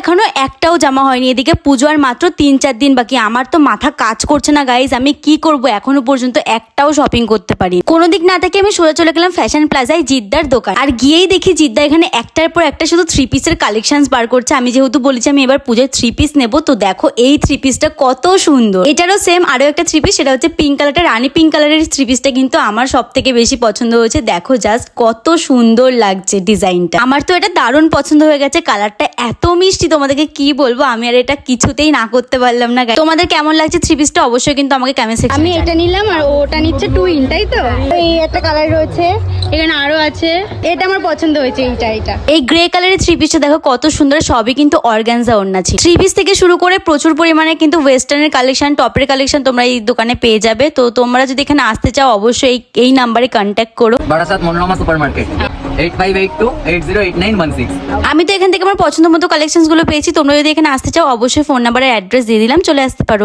এখনো একটাও জামা হয়নি, এদিকে পুজো আর মাত্র 3-4 দিন বাকি। আমার তো মাথা কাজ করছে না গাইজ, আমি কি করব, এখনো পর্যন্ত একটাও শপিং করতে পারি। কোনো দিক না থেকে আমি সোজা চলে গেলাম ফ্যাশন প্লাজায়, জিদ্দার দোকান। আর গিয়েই দেখি জিদ্দা এখানে একটার পর একটা শুধু 3 পিসের কালেকশন বার করছে। আমি যেহেতু বলেছি আমি এবার পুজোয় 3 পিস নেবো, তো দেখো এই 3 পিসটা কত সুন্দর। এটারও সেম আরো একটা 3 পিস, সেটা হচ্ছে পিঙ্ক কালারটা, রানী পিঙ্ক কালারের 3 পিসটা কিন্তু আমার সব থেকে বেশি পছন্দ হয়েছে। দেখো জাস্ট কত সুন্দর লাগছে ডিজাইনটা, আমার তো এটা দারুণ পছন্দ হয়ে গেছে। কালারটা এত মিষ্টি, তোমাদেরকে কি বলবো, আমি আর এটা কিছুতেই না করতে পারলাম না। তোমাদের কেমন লাগছে 3 পিসটা অবশ্যই কিন্তু আমাকে কমেন্ট সেকশনে। আমি এটা নিলাম আর ওটা নিচ্ছে টুইন, তাই তো? এই একটা কালার রয়েছে, এখানে আরো আছে। এটা আমার পছন্দ হয়েছে, এটা এই গ্রে কালারের 3 পিসটা দেখো কত সুন্দর, সবই কিন্তু অর্গানজা ওড়না ছিল। 3 পিস থেকে শুরু করে প্রচুর পরিমাণে কিন্তু ওয়েস্টার্নের কালেকশন, টপের কালেকশন তোমরা এই দোকানে পেয়ে যাবে। তো তোমরা যদি এখানে আসতে চাও অবশ্যই এই নাম্বারে কন্ট্যাক্ট করো। Barasat Manorama super market 8582808916। আমি তো এখান থেকে আমার পছন্দ মতো কালেকশন গুলো পেয়েছি। তোমরা যদি এখানে আসতে চাও অবশ্যই ফোন নাম্বারের অ্যাড্রেস দিয়ে দিলাম, চলে আসতে পারো।